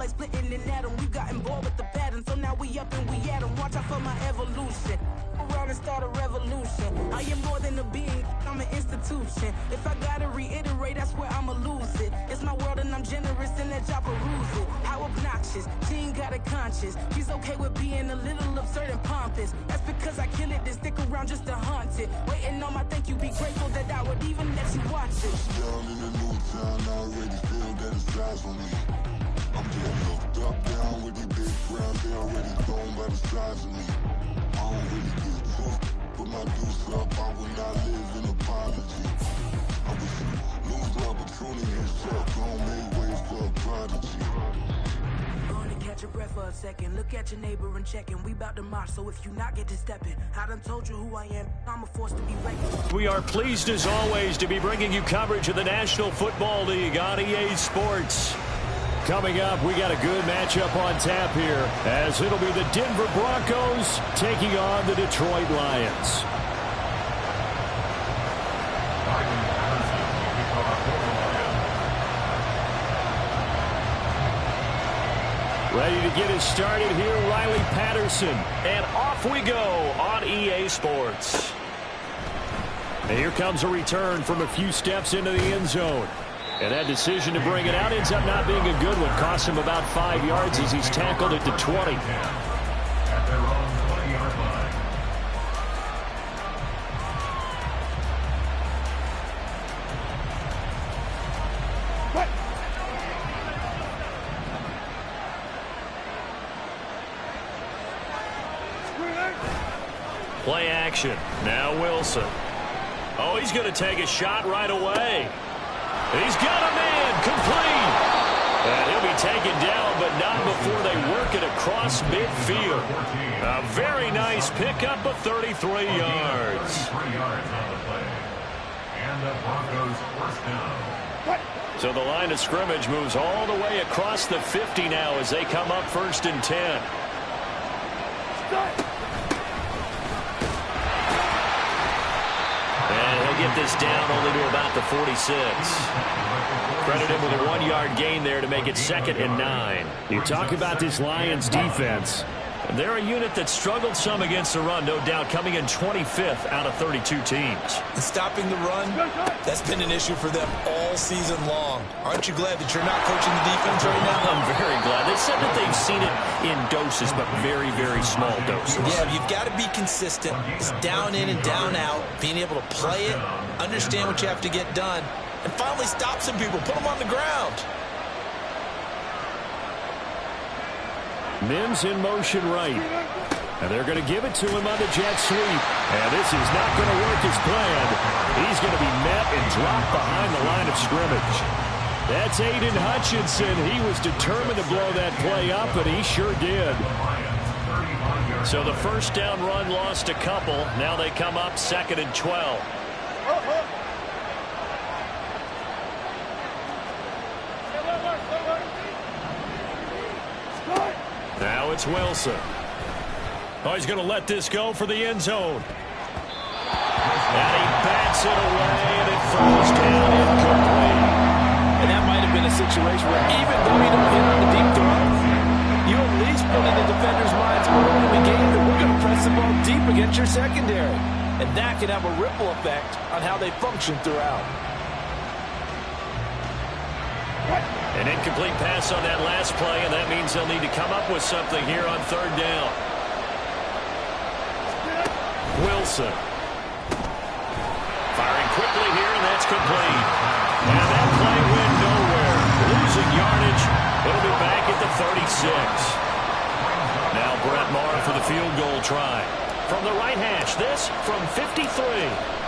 like splitting an atom. We gotten bored with the pattern, so now we up and we at 'em. Watch out for my evolution. Around and start a revolution. I am more than a being, I'm an institution. If I gotta reiterate, that's where I'ma lose it. It's my world and I'm generous and let y'all peruse it. How obnoxious, she ain't got a conscience. She's okay with being a little absurd and pompous. That's because I kill it, then stick around just to haunt it. Waiting on my thank you, be grateful that I would even let you watch it. Down in the new town, I already feel that it's eyes on me. I'm getting hooked up down with these big crowds, they already thrown by the size of me. I don't really get tough, put my deuce up, I will not live in apology. I wish you lose the opportunity yourself, don't make ways for a prodigy. Catch your breath for a second. Look at your neighbor and check in. We bout to march, so if you not get to stepping, I done told you who I am. I'm a force to be reckoned. We are pleased as always to be bringing you coverage of the National Football League on EA Sports. Coming up, we got a good matchup on tap here, as it'll be the Denver Broncos taking on the Detroit Lions. Ready to get us started here, Riley Patterson. And off we go on EA Sports. And here comes a return from a few steps into the end zone. And that decision to bring it out ends up not being a good one. Cost him about 5 yards as he's tackled at the 20. At their own 20-yard line. Play action. Now Wilson. Oh, he's going to take a shot right away. He's got a man. Complete. And he'll be taken down, but not before they work it across midfield. A very nice pickup of 33 yards. 3 yards on the play. And the Broncos first down. So the line of scrimmage moves all the way across the 50 now as they come up 1st and 10. Get this down only to about the 46. Credit him with a 1-yard gain there to make it 2nd and 9. You talk about this Lions defense. They're a unit that struggled some against the run, no doubt, coming in 25th out of 32 teams. And stopping the run, that's been an issue for them all season long. Aren't you glad that you're not coaching the defense right now? I'm very glad. They said that they've seen it in doses, but very, very small doses. Yeah, you've got to be consistent. It's down in and down out, being able to play it, understand what you have to get done, and finally stop some people, put them on the ground. Mims in motion right. And they're going to give it to him on the jet sweep. And this is not going to work as planned. He's going to be met and dropped behind the line of scrimmage. That's Aiden Hutchinson. He was determined to blow that play up, and he sure did. So the first down run lost a couple. Now they come up 2nd and 12. Now it's Wilson. Oh, he's going to let this go for the end zone. And he bats it away, and it falls down incomplete. And that might have been a situation where even though you don't hit on the deep throw, you at least put in the defender's minds early in the game that we're going to press the ball deep against your secondary. And that can have a ripple effect on how they function throughout. An incomplete pass on that last play, and that means they'll need to come up with something here on 3rd down. Wilson. Firing quickly here, and that's complete. And that play went nowhere. Losing yardage. It'll be back at the 36. Now Brett Maher for the field goal try. From the right hash, this from 53.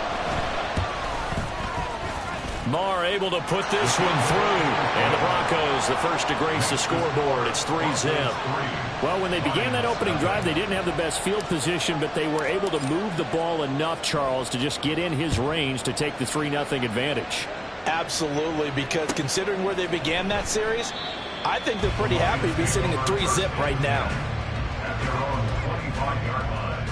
Maher able to put this one through. And the Broncos, the first to grace the scoreboard. It's 3-0. Well, when they began that opening drive, they didn't have the best field position, but they were able to move the ball enough, Charles, to just get in his range to take the 3-0 advantage. Absolutely, because considering where they began that series, I think they're pretty happy to be sitting at 3-zip right now. At their own 25-yard line.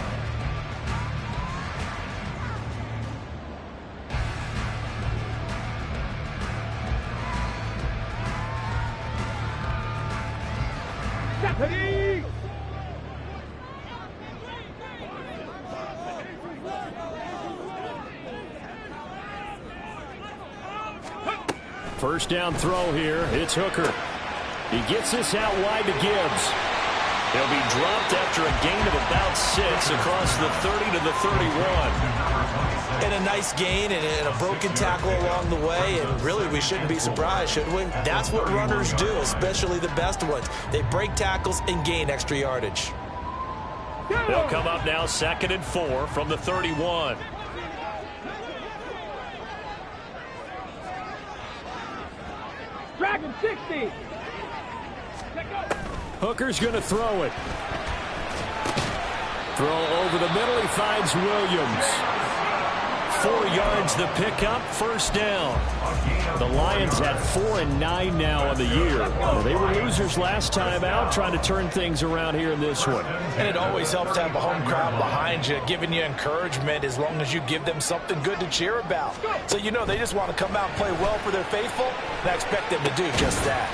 First down throw here. It's Hooker. He gets this out wide to Gibbs. He'll be dropped after a gain of about 6 across the 30 to the 31. And a nice gain and a broken tackle along the way, and really we shouldn't be surprised, should we? That's what runners do, especially the best ones. They break tackles and gain extra yardage. They'll come up now 2nd and 4 from the 31. Dragon 60. Hooker's going to throw it. Throw over the middle. He finds Williams. 4 yards the pickup, first down. The Lions at 4-9 now on the year. They were losers last time out, trying to turn things around here in this one. And it always helps to have a home crowd behind you, giving you encouragement as long as you give them something good to cheer about. So you know they just want to come out and play well for their faithful, and I expect them to do just that.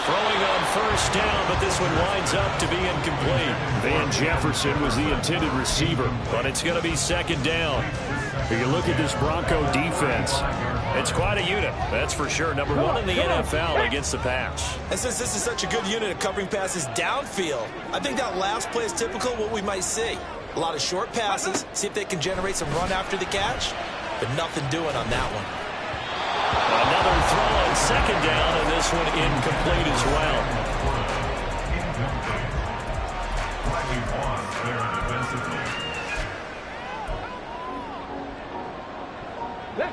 Throwing on first down, but this one winds up to be incomplete. Van Jefferson was the intended receiver, but it's going to be 2nd down. If you look at this Bronco defense, it's quite a unit, that's for sure. Number 1 in the NFL against the pass. And since this is such a good unit of covering passes downfield, I think that last play is typical of what we might see. A lot of short passes, see if they can generate some run after the catch, but nothing doing on that one. Another throw on 2nd down, and this one incomplete as well.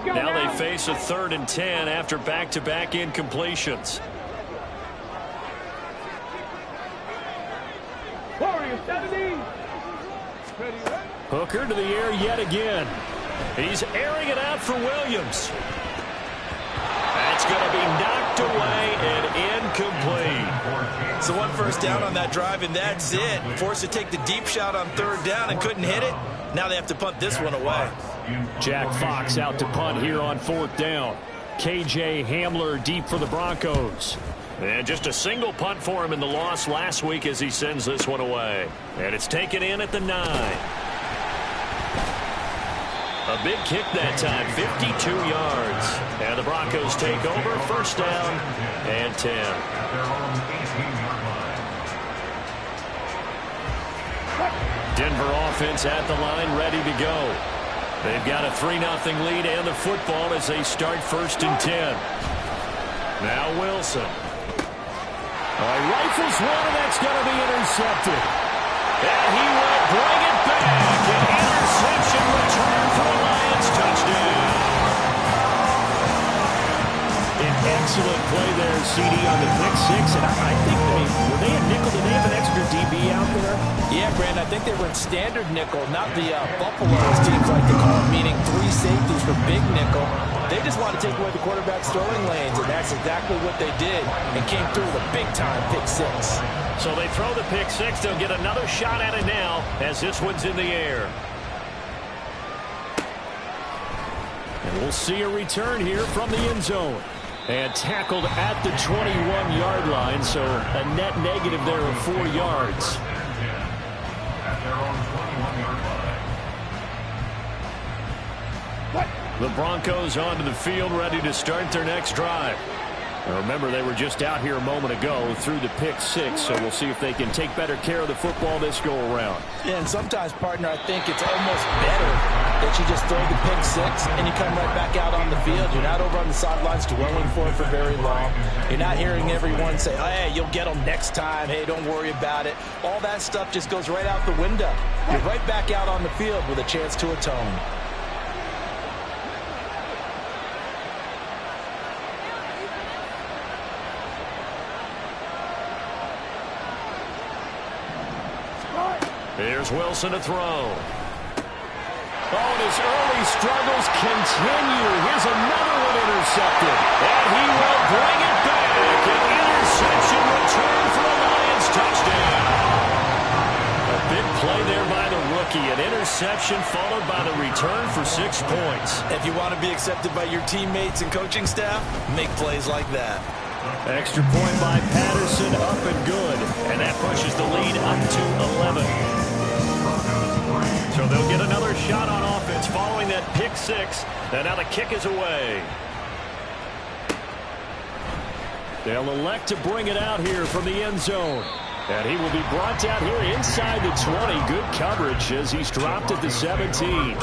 Now they face a 3rd and 10 after back-to-back incompletions. Hooker to the air yet again. He's airing it out for Williams. That's going to be knocked away and incomplete. So 1 first down on that drive, and that's it. Forced to take the deep shot on 3rd down and couldn't hit it. Now they have to punt this one away. Jack Fox out to punt here on 4th down. KJ Hamler deep for the Broncos. And just a single punt for him in the loss last week as he sends this one away. And it's taken in at the 9. A big kick that time, 52 yards. And the Broncos take over, first down and 10. Denver offense at the line, ready to go. They've got a 3-0 lead and the football as they start 1st and 10. Now Wilson. He rifles one, and that's going to be intercepted. And he will bring it back. An interception return for a Lions touchdown. An excellent play there, CD, on the pick 6. And I think were they a nickel? Did they have an extra DB out there? Yeah, Brandon, I think they were in standard nickel, not the Buffalo, as teams like to call it, meaning 3 safeties for big nickel. They just want to take away the quarterback's throwing lanes, and that's exactly what they did, and came through with a big-time pick 6. So they throw the pick 6. They'll get another shot at it now as this one's in the air. And we'll see a return here from the end zone. And tackled at the 21-yard line, so a net negative there of 4 yards. The Broncos onto the field, ready to start their next drive. Now remember, they were just out here a moment ago through the pick 6, so we'll see if they can take better care of the football this go-around. Yeah, and sometimes, partner, I think it's almost better that you just throw the pick 6 and you come right back out on the field. You're not over on the sidelines dwelling for it for very long. You're not hearing everyone say, oh, hey, you'll get them next time. Hey, don't worry about it. All that stuff just goes right out the window. You're right back out on the field with a chance to atone. Here's Wilson to throw. Oh, and his early struggles continue. Here's another one intercepted. And he will bring it back. An interception return for a Lions touchdown. A big play there by the rookie. An interception followed by the return for 6 points. If you want to be accepted by your teammates and coaching staff, make plays like that. Extra point by Patterson, up and good, and that pushes the lead up to 11. So they'll get another shot on offense following that pick six, and now the kick is away. They'll elect to bring it out here from the end zone. And he will be brought down here inside the 20. Good coverage as he's dropped at the 17.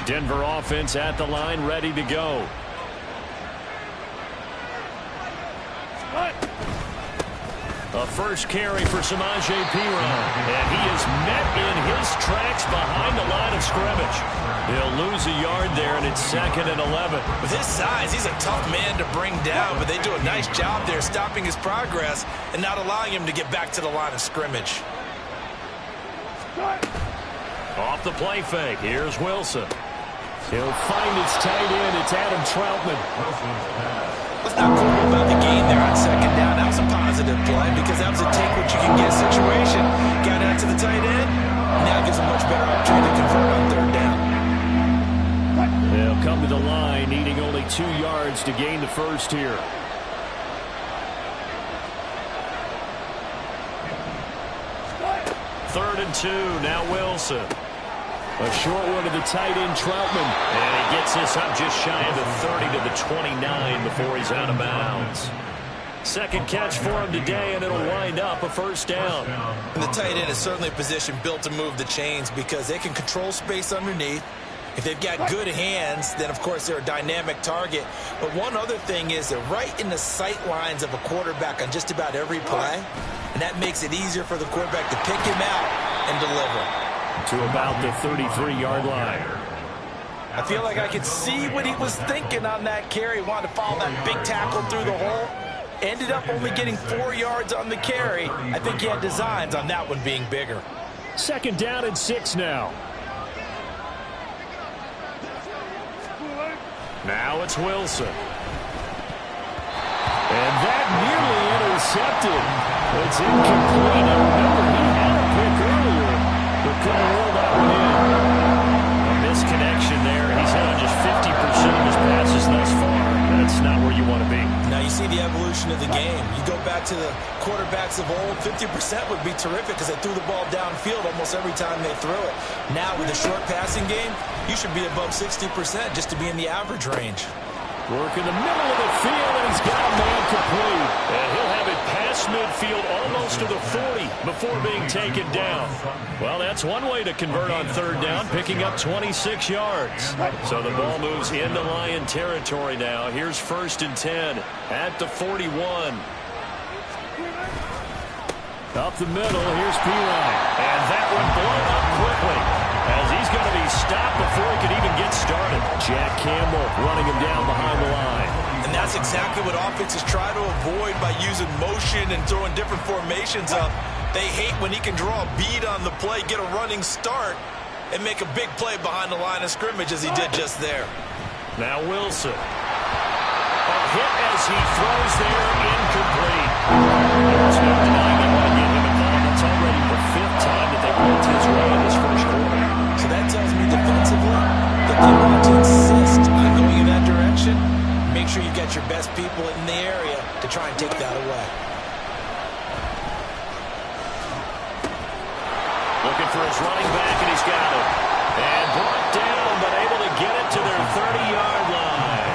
Denver offense at the line, ready to go. A first carry for Samaje Perine, and he is met in his tracks behind the line of scrimmage. He'll lose a yard there, and it's 2nd and 11. With his size, he's a tough man to bring down, but they do a nice job there stopping his progress and not allowing him to get back to the line of scrimmage. Off the play fake, here's Wilson. He'll find his tight end. It's Adam Troutman. What's not cool about the gain there on 2nd down? That was a positive play because that was a take-what-you-can-get situation. Got out to the tight end. Now gives a much better opportunity to convert on 3rd down. They'll come to the line, needing only 2 yards to gain the first here. Third and 2, now Wilson. A short one to the tight end, Troutman. And he gets this up just shy of the 30 to the 29 before he's out of bounds. Second catch for him today, and it'll wind up a first down. And the tight end is certainly a position built to move the chains because they can control space underneath. If they've got good hands, then, of course, they're a dynamic target. But one other thing is they're right in the sight lines of a quarterback on just about every play, and that makes it easier for the quarterback to pick him out and deliver. To about the 33-yard line. I feel like I could see what he was thinking on that carry. He wanted to follow that big tackle through the hole. Ended up only getting 4 yards on the carry. I think he had designs on that one being bigger. 2nd down and 6 now. Now it's Wilson. And that nearly intercepted. It's incomplete. Now remember, he had a pick earlier, but couldn't roll that one in. A misconnection there. He's hit on just 50% of his passes thus far. That's not where you want to be. Now you see the evolution of the game. You go back to the quarterbacks of old, 50% would be terrific because they threw the ball downfield almost every time they threw it. Now with a short passing game, you should be above 60% just to be in the average range. Work in the middle of the field, and he's got a man complete. And he'll have it past midfield almost to the 40 before being taken down. Well, that's one way to convert on 3rd down, picking up 26 yards. So the ball moves into Lion territory now. Here's 1st and 10 at the 41. Up the middle, here's Perine. And that one blown up quickly, as he's going to be stopped before he could even get started. Jack Campbell running him down behind the line. And that's exactly what offenses try to avoid by using motion and throwing different formations up. They hate when he can draw a bead on the play, get a running start, and make a big play behind the line of scrimmage as he did just there. Now Wilson. A hit as he throws there, incomplete. There's no denying they want to get him involved. It's already the 5th time that they've looked his way in this first quarter. So that tells me defensively that they want to insist on going in that direction. Make sure you get your best people in the area to try and take that away. Looking for his running back, and he's got it. And brought down, but able to get it to their 30-yard line.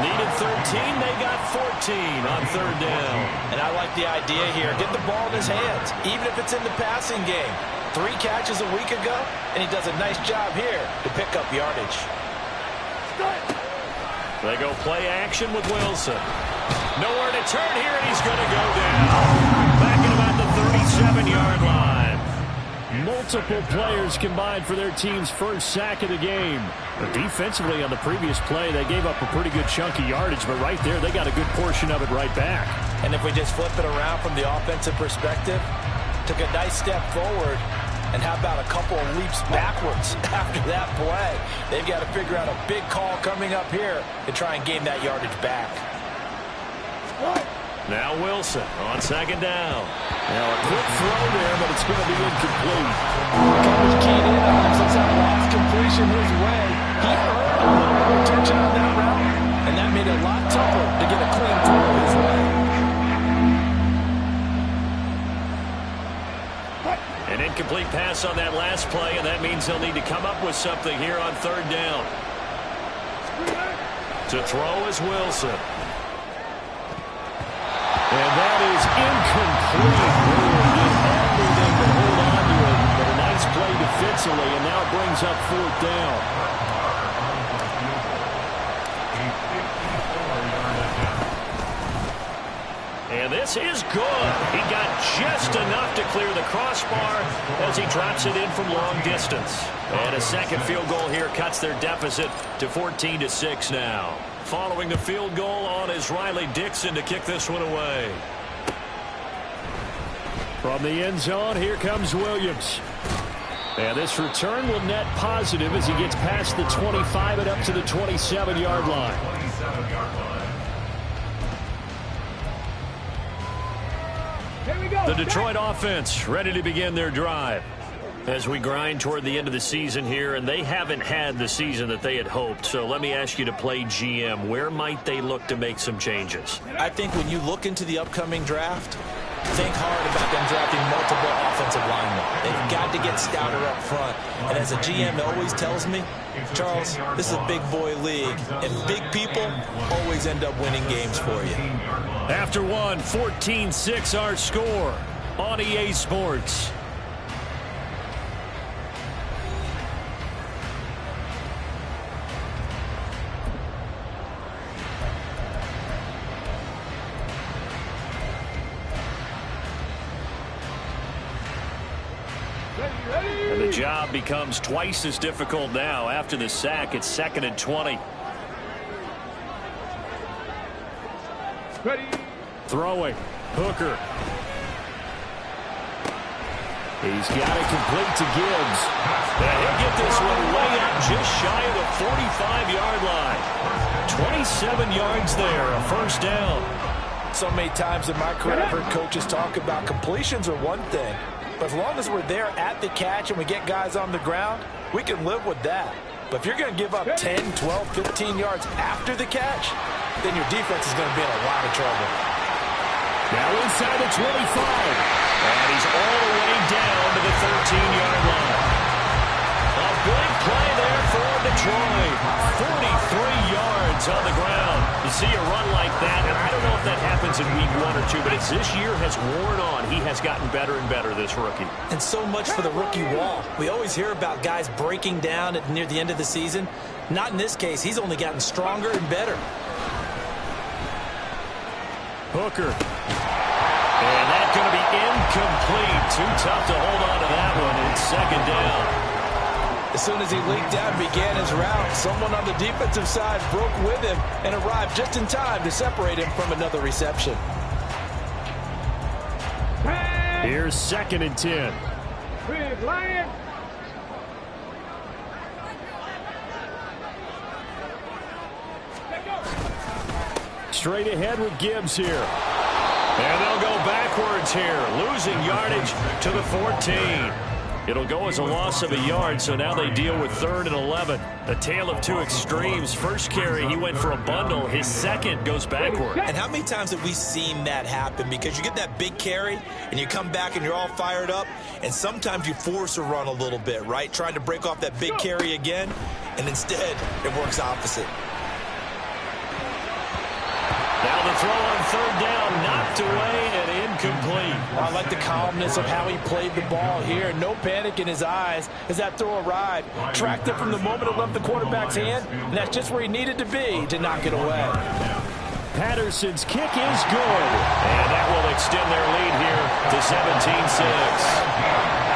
Needed 13, they got 14 on 3rd down. And I like the idea here. Get the ball in his hands, even if it's in the passing game. 3 catches a week ago, and he does a nice job here to pick up yardage. They go play action with Wilson. Nowhere to turn here, and he's going to go down. Back at about the 37-yard line. Multiple players combined for their team's first sack of the game. But defensively on the previous play, they gave up a pretty good chunk of yardage, but right there, they got a good portion of it right back. And if we just flip it around from the offensive perspective, took a nice step forward, and how about a couple of leaps backwards after that play? They've got to figure out a big call coming up here to try and gain that yardage back. Now Wilson on 2nd down. Now a quick throw there, but it's going to be incomplete. Coverage keyed in on him since that last completion his way. He earned a little more attention on that pass on that last play, and that means they'll need to come up with something here on third down. To throw is Wilson. And that is incomplete. Did everything to hold on to it, but a nice play defensively, and now it brings up fourth down. And this is good. He got just enough to clear the crossbar as he drops it in from long distance. And a second field goal here cuts their deficit to 14-6 now. Following the field goal on is Riley Dixon to kick this one away. From the end zone, here comes Williams. And this return will net positive as he gets past the 25 and up to the 27-yard line. The Detroit offense ready to begin their drive as we grind toward the end of the season here, and they haven't had the season that they had hoped. So let me ask you to play GM. Where might they look to make some changes? I think when you look into the upcoming draft, think hard about them drafting multiple offensive linemen. They've got to get stouter up front. And as a GM always tells me, Charles, this is a big boy league, and big people always end up winning games for you. After one, 14-6 our score on EA Sports. And the job becomes twice as difficult now. After the sack, it's 2nd and 20. Ready. Throwing. Hooker. He's got it complete to Gibbs. And he'll get this one way up just shy of the 45-yard line. 27 yards there, a first down. So many times in my career, I've heard coaches talk about completions are one thing. But as long as we're there at the catch and we get guys on the ground, we can live with that. But if you're going to give up 10, 12, 15 yards after the catch, then your defense is going to be in a lot of trouble. Now inside the 25. And he's all the way down to the 13-yard line. A big play there for Detroit. 43 yards on the ground. You see a run like that, and I don't know if that happens in week 1 or 2, but as this year has worn on, he has gotten better and better, this rookie. And so much for the rookie wall. We always hear about guys breaking down near the end of the season. Not in this case. He's only gotten stronger and better. Hooker. And that's going to be incomplete. Too tough to hold on to that one. It's 2nd down. As soon as he leaked out and began his route, someone on the defensive side broke with him and arrived just in time to separate him from another reception. Here's 2nd and 10. Big Lion. Straight ahead with Gibbs here. And they'll go backwards here, losing yardage to the 14. It'll go as a loss of a yard, so now they deal with 3rd and 11. A tale of two extremes. First carry, he went for a bundle. His second goes backward. And how many times have we seen that happen? Because you get that big carry, and you come back and you're all fired up, and sometimes you force a run a little bit, right? Trying to break off that big carry again, and instead it works opposite. Now the throw on 3rd down, knocked away and incomplete. I like the calmness of how he played the ball here. No panic in his eyes as that throw arrived. Tracked it from the moment it left the quarterback's hand, and that's just where he needed to be to knock it away. Patterson's kick is good. And that will extend their lead here to 17-6.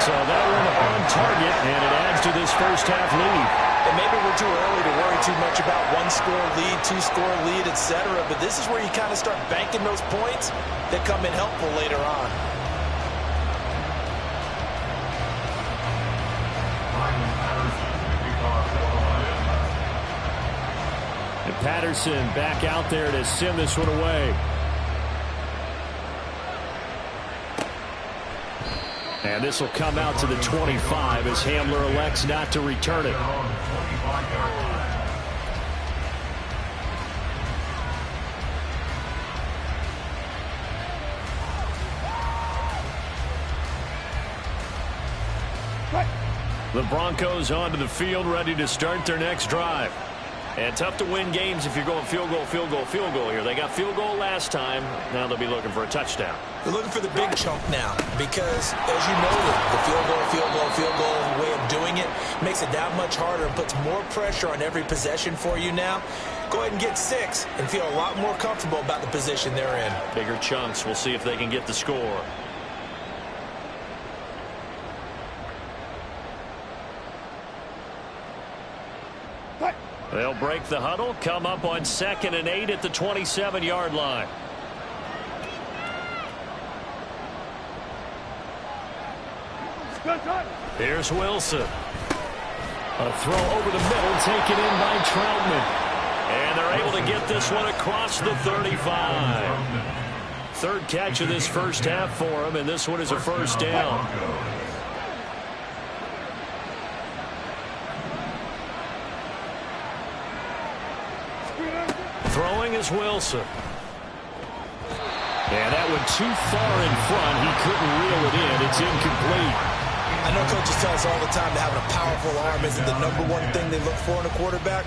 So that one on target, and it adds to this first half lead. And maybe we're too early to worry too much about 1-score lead, 2-score lead, etc. But this is where you kind of start banking those points that come in helpful later on. And Patterson back out there to send this one away. And this will come out to the 25 as Hamler elects not to return it. The Broncos onto the field, ready to start their next drive. And tough to win games if you're going field goal, field goal, field goal here. They got field goal last time. Now they'll be looking for a touchdown. They're looking for the big chunk now because, as you know, the field goal way of doing it makes it that much harder and puts more pressure on every possession for you now. Go ahead and get 6 and feel a lot more comfortable about the position they're in. Bigger chunks. We'll see if they can get the score. They'll break the huddle, come up on 2nd and 8 at the 27-yard line. Here's Wilson. A throw over the middle, taken in by Troutman. And they're able to get this one across the 35. Third catch of this first half for him, and this one is a first down. Throwing is Wilson. And that one too far in front. He couldn't reel it in. It's incomplete. I know coaches tell us all the time that having a powerful arm isn't the #1 thing they look for in a quarterback.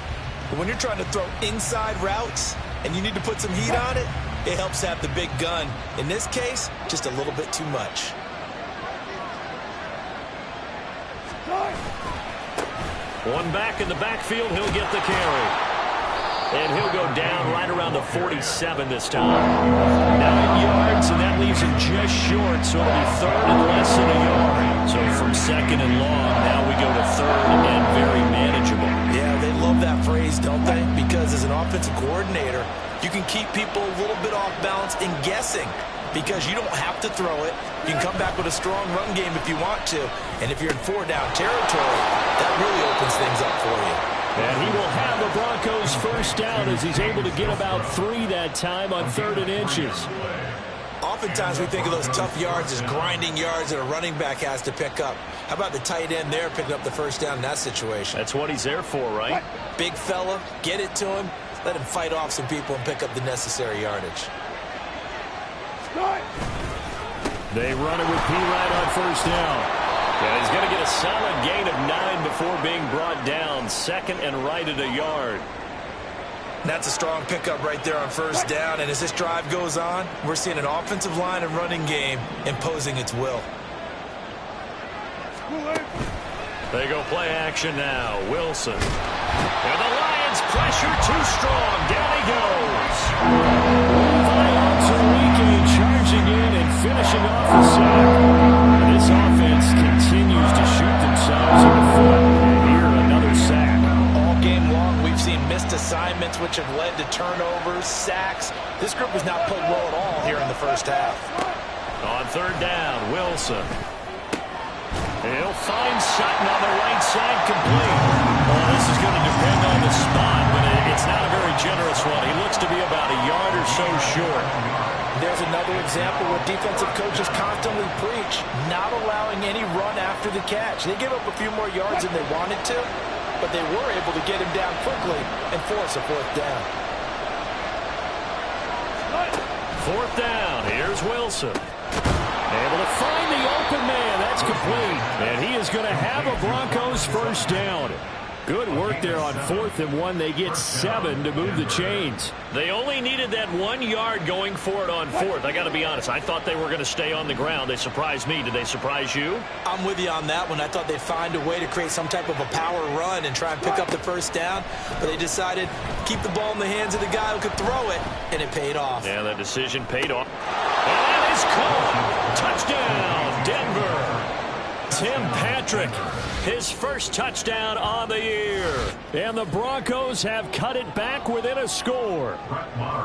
But when you're trying to throw inside routes and you need to put some heat on it, it helps have the big gun. In this case, just a little bit too much. One back in the backfield. He'll get the carry. And he'll go down right around the 47 this time. 9 yards, and that leaves him just short, so it'll be 3rd and less than a yard. So from 2nd and long, now we go to 3rd and very manageable. Yeah, they love that phrase, don't they? Because as an offensive coordinator, you can keep people a little bit off balance and guessing because you don't have to throw it. You can come back with a strong run game if you want to. And if you're in 4-down territory, that really opens things up for you. And he will have the Broncos first down as he's able to get about 3 that time on 3rd and inches. Oftentimes we think of those tough yards as grinding yards that a running back has to pick up. How about the tight end there picking up the first down in that situation? That's what he's there for, right? Big fella, get it to him, let him fight off some people and pick up the necessary yardage. They run it with P. Ryan on first down. Yeah, he's going to get a solid gain of 9 before being brought down. 2nd and right at a yard. That's a strong pickup right there on first down. And as this drive goes on, we're seeing an offensive line and running game imposing its will. They go play action now. Wilson. And the Lions pressure too strong. Down he goes. Charging in and finishing off the sack. This offense continues to shoot themselves in the foot. And here, another sack. All game long, we've seen missed assignments, which have led to turnovers, sacks. This group has not played well at all here in the first half. On 3rd down, Wilson. He'll find Sutton on the right side, complete. Oh, this is going to depend on the spot, but it's not a very generous one. He looks to be about a yard or so short. There's another example where defensive coaches constantly preach, not allowing any run after the catch. They give up a few more yards than they wanted to, but they were able to get him down quickly and force a 4th down. 4th down. Here's Wilson. Able to find the open man. That's complete. And he is going to have a Broncos first down. Good work there on 4th and 1. They get 7 to move the chains. They only needed that 1 yard going for it on 4th. I got to be honest. I thought they were going to stay on the ground. They surprised me. Did they surprise you? I'm with you on that one. I thought they'd find a way to create some type of a power run and try and pick up the first down. But they decided to keep the ball in the hands of the guy who could throw it, and it paid off. Yeah, that decision paid off. And that is caught. Touchdown, Denver. Tim Patrick, his first touchdown on the year. And the Broncos have cut it back within a score.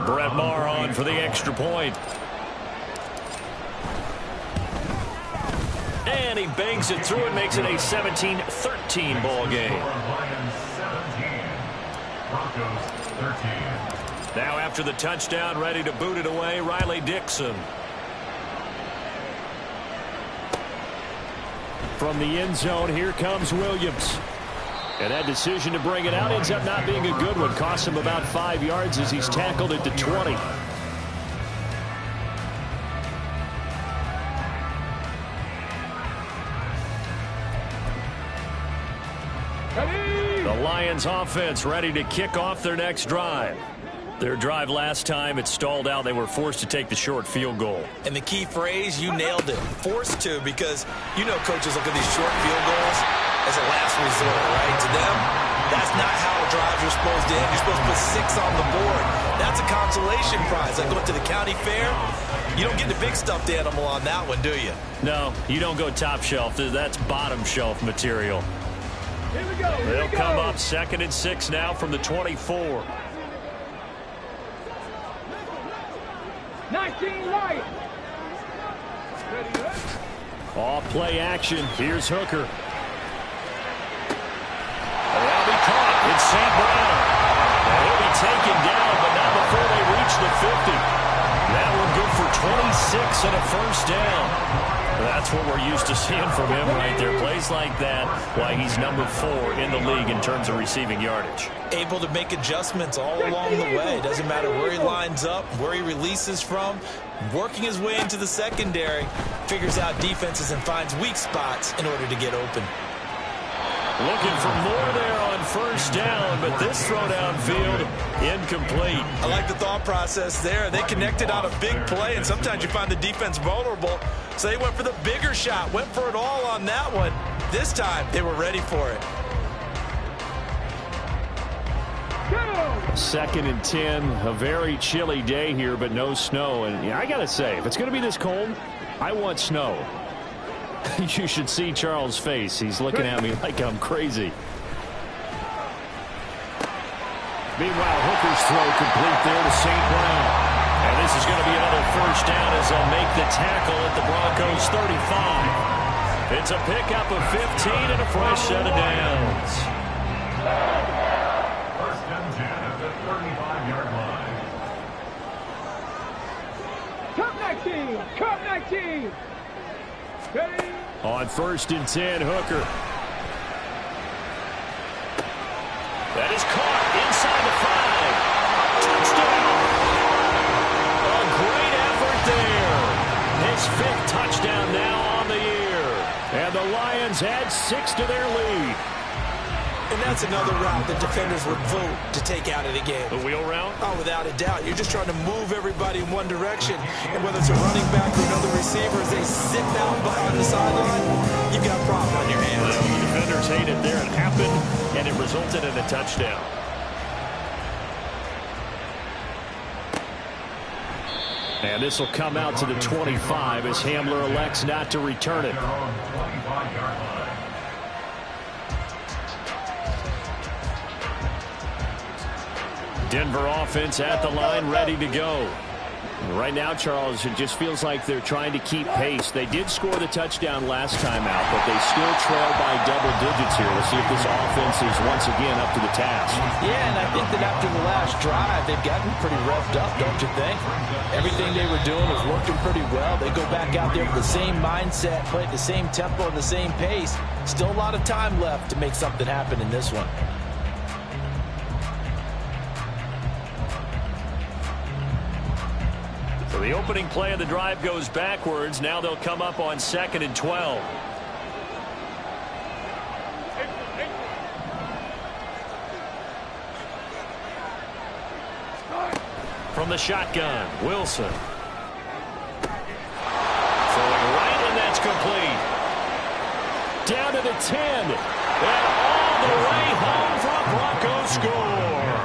Brett Maher on for the extra point. And he bangs it through and makes it a 17-13 ball game. Now after the touchdown, ready to boot it away, Riley Dixon. From the end zone, here comes Williams. And that decision to bring it out ends up not being a good one. Costs him about 5 yards as he's tackled at the 20. Lions offense ready to kick off their next drive. Their drive last time, it stalled out. They were forced to take the short field goal. And the key phrase, you nailed it, forced to, because you know coaches look at these short field goals as a last resort, right? To them, that's not how drives are supposed to end. You're supposed to put 6 on the board. That's a consolation prize. Like going to the county fair, you don't get the big stuffed animal on that one, do you? No, you don't go top shelf. That's bottom shelf material. Here we go. They'll come up 2nd and 6 now from the 24. 19 Lions. Off play action. Here's Hooker. That'll be caught. It's St. Brown. And he'll be taken down, but not before they reach the 50. That one good for 26 and a first down. That's what we're used to seeing from him right there. Plays like that, why he's number 4 in the league in terms of receiving yardage. Able to make adjustments all along the way. Doesn't matter where he lines up, where he releases from. Working his way into the secondary, figures out defenses and finds weak spots in order to get open. Looking for more there on first down, but this throw downfield incomplete. I like the thought process there. They connected on a big play, and sometimes you find the defense vulnerable. So they went for the bigger shot, went for it all on that one. This time, they were ready for it. 2nd and 10, a very chilly day here, but no snow. And yeah, I got to say, if it's going to be this cold, I want snow. You should see Charles' face. He's looking at me like I'm crazy. Meanwhile, Hooker's throw complete there to St. Brown. And this is going to be another first down as they'll make the tackle at the Broncos 35. It's a pickup of 15 and a fresh set of downs. First and 10 at the 35-yard line. Cup 19. Cup 19. Ready? On 1st and 10, Hooker. That is caught inside the 5. Touchdown. A great effort there. His 5th touchdown now on the year. And the Lions add 6 to their lead. And that's another route that defenders would vote to take out of the game. The wheel route? Oh, without a doubt. You're just trying to move everybody in one direction. And whether it's a running back or another receiver, as they sit down behind the sideline, you've got a problem on your hands. Well, the defenders hate it there. It happened, and it resulted in a touchdown. And this will come out to the 25 as Hamler elects not to return it. Their own 25-yard line. Denver offense at the line, ready to go. Right now, Charles, it just feels like they're trying to keep pace. They did score the touchdown last time out, but they still trail by double digits here. We'll see if this offense is once again up to the task. Yeah, and I think that after the last drive, they've gotten pretty revved up, don't you think? Everything they were doing was working pretty well. They go back out there with the same mindset, play at the same tempo and the same pace. Still a lot of time left to make something happen in this one. So the opening play of the drive goes backwards. Now they'll come up on 2nd and 12. From the shotgun, Wilson. Throwing right, and that's complete. Down to the 10. And all the way home for a Broncos score.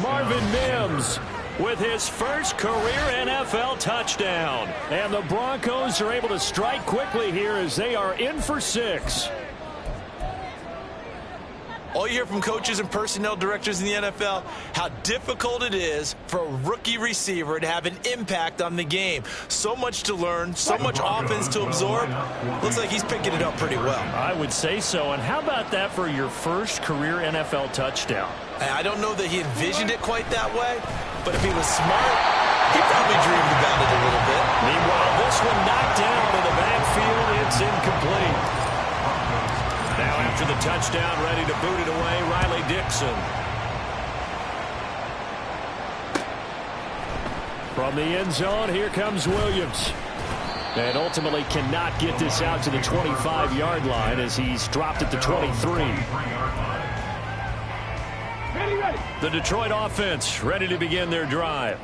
Marvin Mims with his first career NFL touchdown. And the Broncos are able to strike quickly here as they are in for 6. All you hear from coaches and personnel directors in the NFL, how difficult it is for a rookie receiver to have an impact on the game. So much to learn, so much offense to absorb. Looks like he's picking it up pretty well. I would say so. And how about that for your first career NFL touchdown? I don't know that he envisioned it quite that way, but if he was smart, he probably dreamed about it a little bit. Meanwhile, this one knocked down in the backfield. It's incomplete. Now after the touchdown, ready to boot it away, Riley Dixon. From the end zone, here comes Williams. And ultimately cannot get this out to the 25-yard line as he's dropped at the 23. The Detroit offense ready to begin their drive.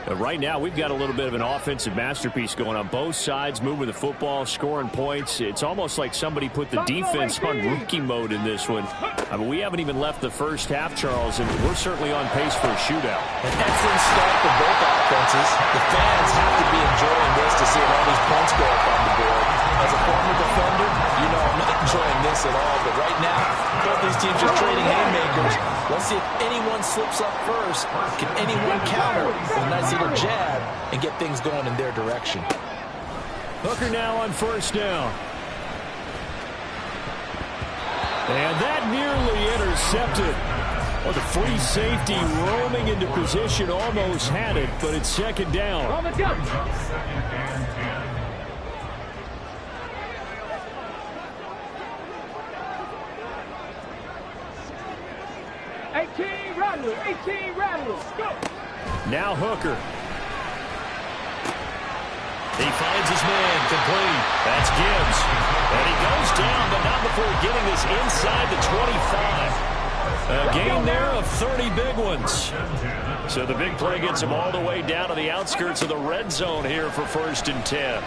Right now, we've got a little bit of an offensive masterpiece going on both sides, moving the football, scoring points. It's almost like somebody put the defense on rookie mode in this one. I mean, we haven't even left the first half, Charles, and we're certainly on pace for a shootout. An excellent start for both offenses. The fans have to be enjoying this to see all these points go up on the board. As a former defender, you know I'm not enjoying this at all. But right now, both these teams just trading haymakers. Let's see if anyone slips up first. Can anyone counter with a nice little jab and get things going in their direction? Hooker now on first down. And that nearly intercepted. Well, the free safety roaming into position almost had it, but it's second down. On the jump. Second and 10. Rattlers, go! Now Hooker. He finds his man, complete. That's Gibbs. And he goes down, but not before getting this inside the 25. A gain there of 30 big ones. So the big play gets him all the way down to the outskirts of the red zone here for 1st and 10.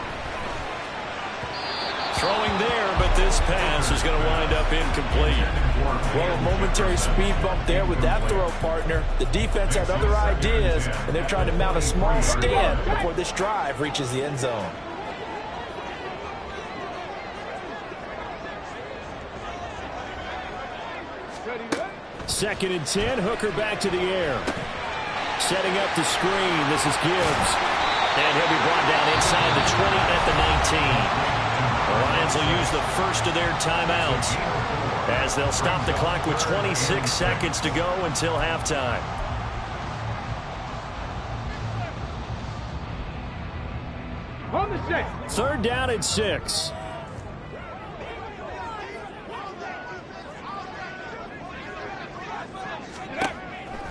Throwing there, but this pass is going to wind up incomplete. Well, a momentary speed bump there with that throw, partner. The defense had other ideas, and they're trying to mount a small stand before this drive reaches the end zone. Second and 10, Hooker back to the air. Setting up the screen, this is Gibbs. And he'll be brought down inside the 20 at the 19. The Lions will use the first of their timeouts as they'll stop the clock with 26 seconds to go until halftime. On the set. 3rd down and 6.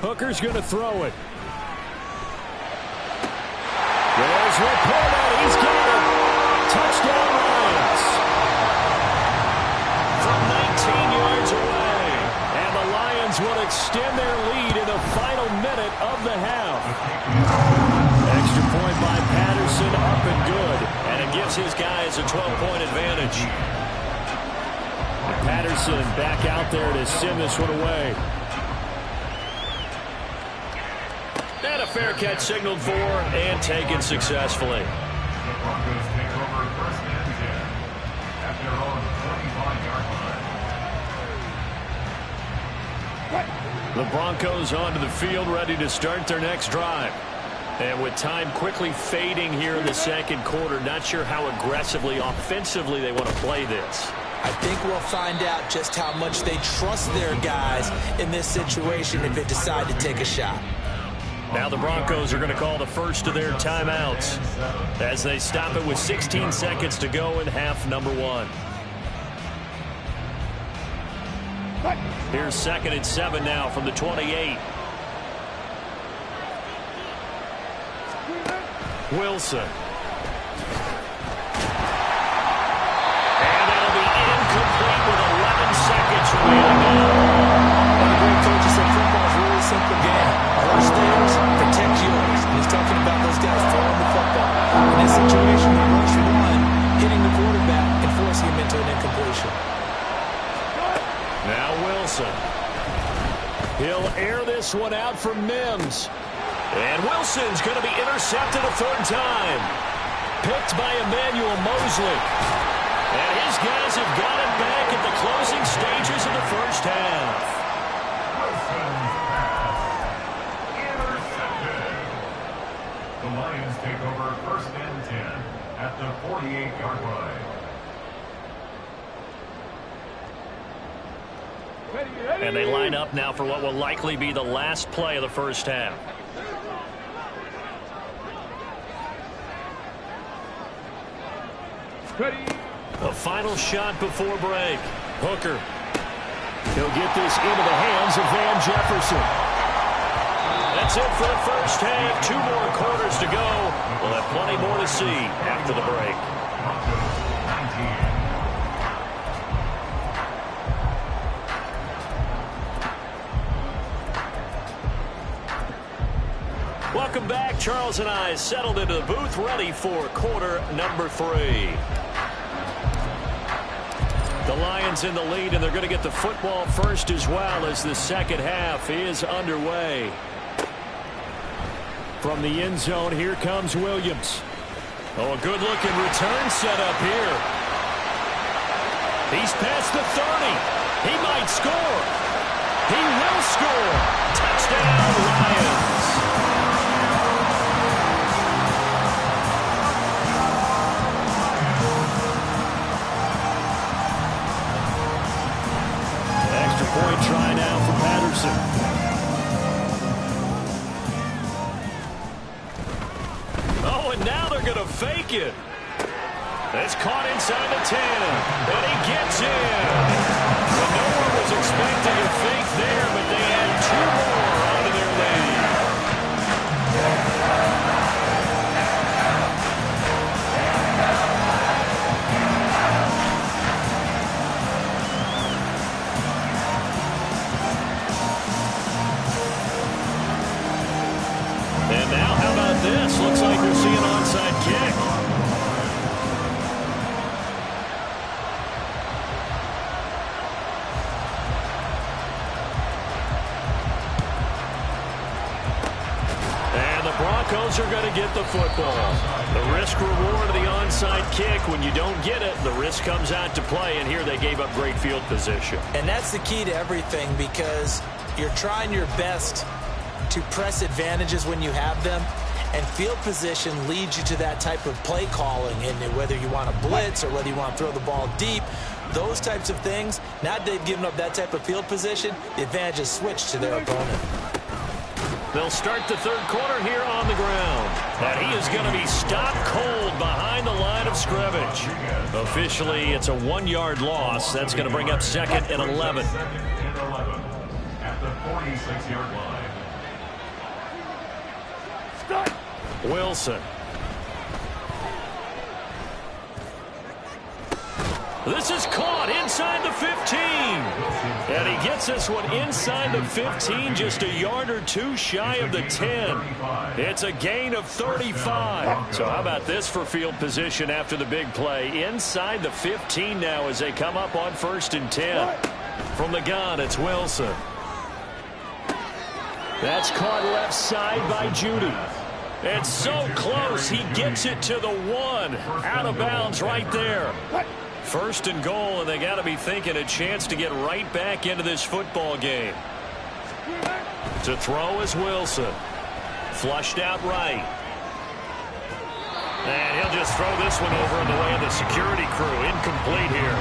Hooker's going to throw it. There's Laporta. He's got it. Touchdown Lions. From 19 yards away. And the Lions will extend their lead in the final minute of the half. Extra point by Patterson, up and good. And it gives his guys a 12-point advantage. And Patterson back out there to send this one away. And a fair catch signaled for and taken successfully. The Broncos take over 1st and 10 at their own 25-yard line. The Broncos onto the field, ready to start their next drive. And with time quickly fading here in the second quarter, not sure how aggressively, offensively they want to play this. I think we'll find out just how much they trust their guys in this situation if they decide to take a shot. Now the Broncos are going to call the first of their timeouts as they stop it with 16 seconds to go in half number 1. Here's 2nd and 7 now from the 28. Wilson. And that'll be incomplete with 11 seconds remaining. One of the great coaches said football is a really simple game. Rush theirs, protect yours. And he's talking about those guys throwing the football. In this situation, the rush one, hitting the quarterback and forcing him into an incompletion. Now Wilson. He'll air this one out for Mims. And Wilson's going to be intercepted a 3rd time. Picked by Emmanuel Mosley. And his guys have got it back at the closing stages of the first half. The Lions take over 1st and 10 at the 48-yard line. And they line up now for what will likely be the last play of the first half. A final shot before break. Hooker. He'll get this into the hands of Van Jefferson. That's it for the first half. 2 more quarters to go. We'll have plenty more to see after the break. Welcome back. Charles and I settled into the booth, ready for quarter number 3. The Lions in the lead, and they're going to get the football first as well as the second half is underway. From the end zone, here comes Williams. Oh, a good-looking return set up here. He's past the 30. He might score. He will score. Touchdown, Lions. Extra point try now for Patterson. Oh, and now they're going to fake it. It's caught inside the 10, and he gets in. But no one was expecting a fake there, but they add 2 more onto their lead. And now, how about this? Looks like we'll see an onside kick. Broncos are going to get the football. The risk-reward of the onside kick. When you don't get it, the risk comes out to play, and here they gave up great field position. And that's the key to everything, because you're trying your best to press advantages when you have them, and field position leads you to that type of play calling. And whether you want to blitz or whether you want to throw the ball deep, those types of things, now that they've given up that type of field position, the advantage is switched to their opponent. They'll start the third quarter here on the ground. And he is going to be stopped cold behind the line of scrimmage. Officially, it's a 1-yard loss. That's going to bring up 2nd and 11. At the 46-yard line. Wilson. This is caught inside the 15. And he gets this one inside the 15, just a yard or 2 shy of the 10. It's a gain of 35. So how about this for field position after the big play? Inside the 15 now as they come up on 1st and 10. From the gun, it's Wilson. That's caught left side by Judy. It's so close, he gets it to the 1. Out of bounds right there. 1st and goal, and they got to be thinking a chance to get right back into this football game. To throw is Wilson. Flushed out right. And he'll just throw this one over in the way of the security crew. Incomplete here.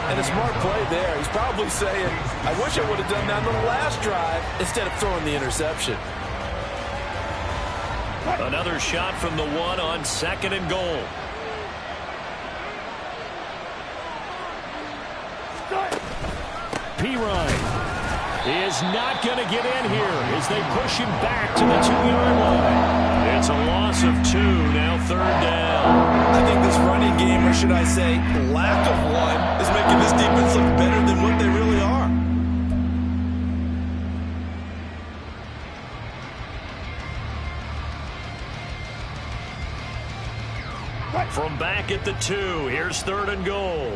And a smart play there. He's probably saying, I wish I would have done that on the last drive instead of throwing the interception. Another shot from the 1 on 2nd and goal. Pirine is not going to get in here as they push him back to the 2-yard line. It's a loss of 2, now 3rd down. I think this running game, or should I say lack of one, is making this defense look better than what they really are. From back at the 2, here's 3rd and goal.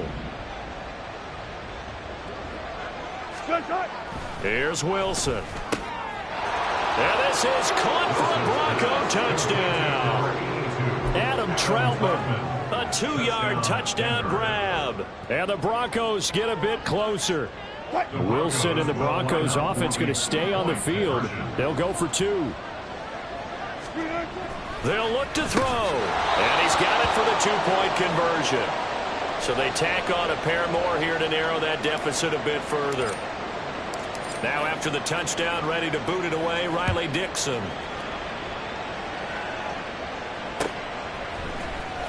Here's Wilson. And this is caught for a Bronco touchdown. Adam Troutman, a 2-yard touchdown grab. And the Broncos get a bit closer. Wilson and the Broncos offense going to stay on the field. They'll go for 2. They'll look to throw. And he's got it for the 2-point conversion. So they tack on a pair more here to narrow that deficit a bit further. Now after the touchdown, ready to boot it away, Riley Dixon.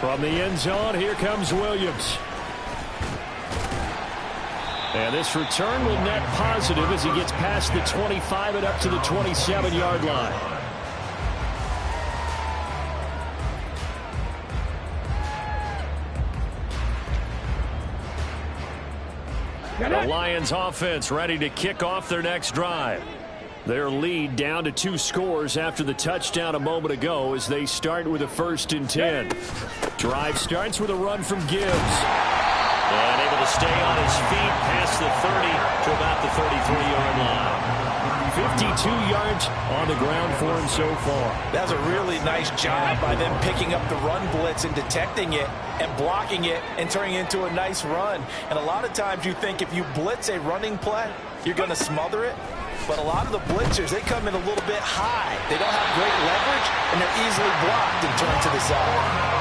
From the end zone, here comes Williams. And this return will net positive as he gets past the 25 and up to the 27-yard line. The Lions offense ready to kick off their next drive. Their lead down to 2 scores after the touchdown a moment ago as they start with a 1st and 10. Drive starts with a run from Gibbs. And able to stay on his feet past the 30 to about the 33-yard line. 52 yards on the ground for him so far. That was a really nice job by them picking up the run blitz and detecting it and blocking it and turning it into a nice run. And a lot of times you think if you blitz a running play, you're going to smother it. But a lot of the blitzers, they come in a little bit high. They don't have great leverage, and they're easily blocked and turned to the side.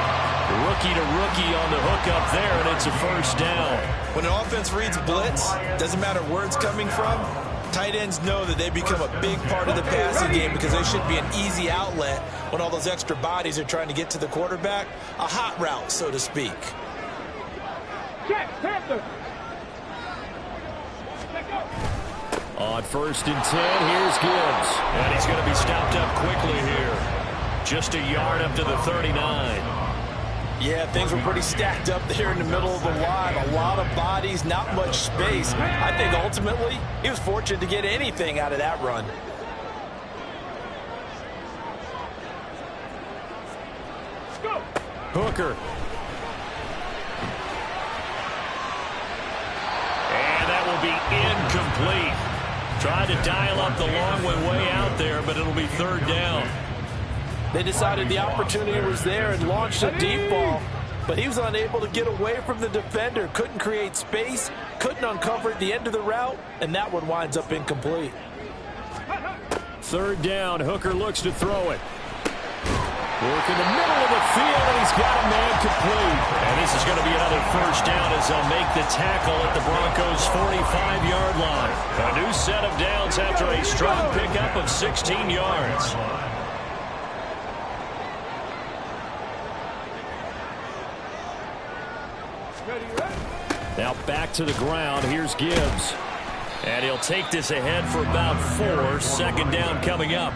Rookie to rookie on the hook up there, and it's a 1st down. When an offense reads blitz, doesn't matter where it's coming from, tight ends know that they become a big part of the passing game because they should be an easy outlet when all those extra bodies are trying to get to the quarterback. A hot route, so to speak. Check, Panther. On 1st and 10, here's Gibbs. And he's going to be stopped up quickly here. Just a yard up to the 39. Yeah, things were pretty stacked up there in the middle of the line. A lot of bodies, not much space. I think ultimately he was fortunate to get anything out of that run. Hooker. And that will be incomplete. Tried to dial up the long way out there, but it'll be 3rd down. They decided the opportunity was there and launched a deep ball, but he was unable to get away from the defender. Couldn't create space, couldn't uncover at the end of the route, and that one winds up incomplete. 3rd down, Hooker looks to throw it. Work in the middle of the field, and he's got a man complete. And this is going to be another 1st down as they'll make the tackle at the Broncos' 45-yard line. A new set of downs after a strong pickup of 16 yards. Now back to the ground. Here's Gibbs. And he'll take this ahead for about 4. 2nd down coming up.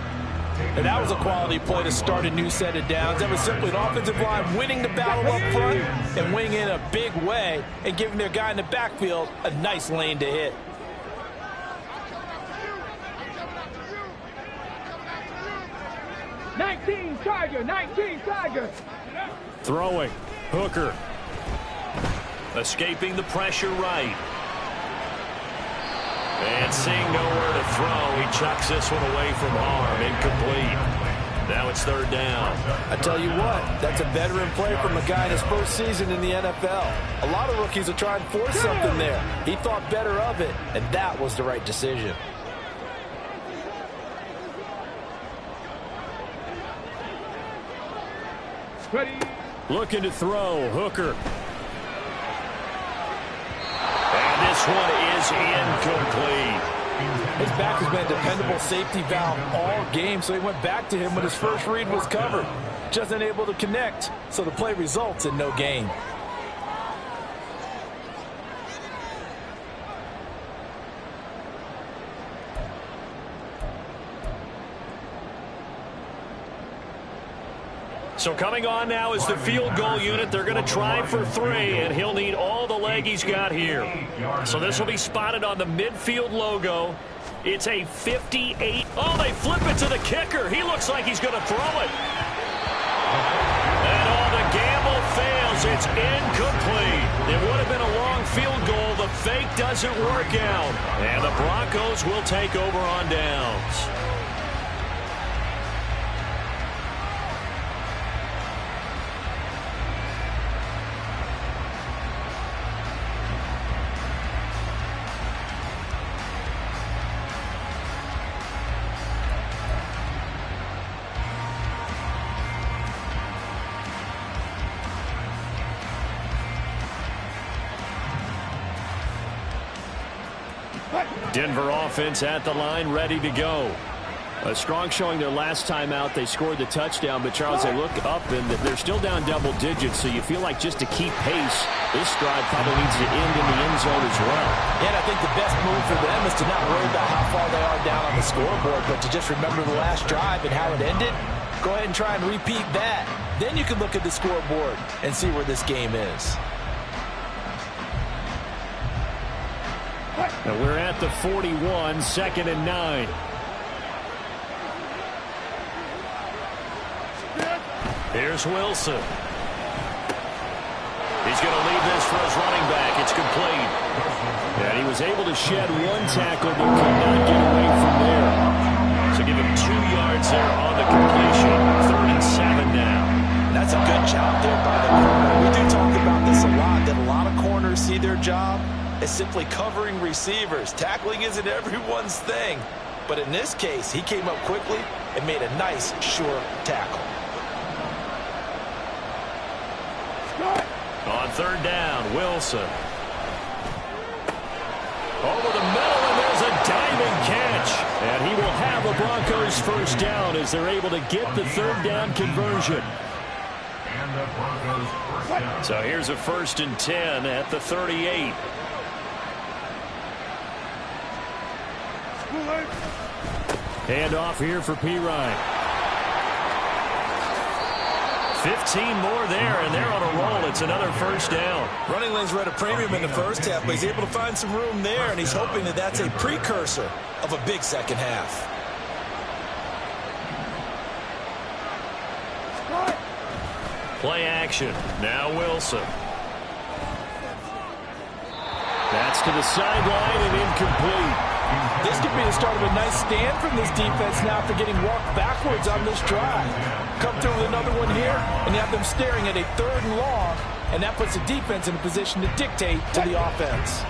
And that was a quality play to start a new set of downs. That was simply an offensive line winning the battle up front and winning in a big way and giving their guy in the backfield a nice lane to hit. Nineteen Tiger. Throwing. Hooker. Escaping the pressure right. And seeing nowhere to throw, he chucks this one away from harm. Incomplete. Now it's 3rd down. I tell you what, that's a veteran play from a guy in his 1st season in the NFL. A lot of rookies are trying to force something there. He thought better of it, and that was the right decision. Ready. Looking to throw. Hooker. And this one is incomplete. His back has been a dependable safety valve all game, so he went back to him when his first read was covered. Just unable to connect, so the play results in no gain. So coming on now is the field goal unit. They're going to try for 3, and he'll need all the leg he's got here. So this will be spotted on the midfield logo. It's a 58. Oh, they flip it to the kicker. He looks like he's going to throw it. And the gamble fails. It's incomplete. It would have been a long field goal. The fake doesn't work out. And the Broncos will take over on downs. Denver offense at the line, ready to go. A strong showing their last time out. They scored the touchdown, but Charles, they look up and they're still down double digits, so you feel like just to keep pace, this drive probably needs to end in the end zone as well. Yeah, and I think the best move for them is to not worry about how far they are down on the scoreboard, but to just remember the last drive and how it ended. Go ahead and try and repeat that. Then you can look at the scoreboard and see where this game is. Now we're at the 41, 2nd and 9. Here's Wilson. He's going to leave this for his running back. It's complete. And he was able to shed one tackle, but could not get away from there. So give him 2 yards there on the completion. 3rd and 7 now. That's a good job there by the corner. We do talk about this a lot, that a lot of corners see their job as simply covering receivers. Tackling isn't everyone's thing. But in this case, he came up quickly and made a nice, sure tackle. On 3rd down, Wilson. Over the middle, and there's a diving catch. And he will have the Broncos first down as they're able to get the 3rd down conversion. And the Broncos first down. So here's a 1st and 10 at the 38. Hand off here for Pirine. 15 more there, and they're on a roll. It's another 1st down. Running lanes were at a premium in the first half, but he's able to find some room there, and he's hoping that that's a precursor of a big second half. Play action. Now Wilson. That's to the sideline and incomplete. This could be the start of a nice stand from this defense now after getting walked backwards on this drive. Come through with another one here, and you have them staring at a 3rd and long, and that puts the defense in a position to dictate to the offense.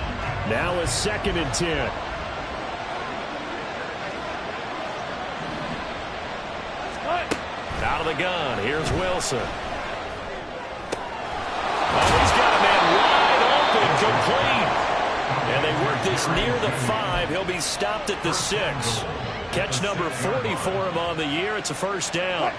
Now a 2nd and 10. Out of the gun. Here's Wilson. Oh, he's got a man wide open, complete. And they work this near the 5. He'll be stopped at the 6. Catch number 40 for him on the year. It's a 1st down.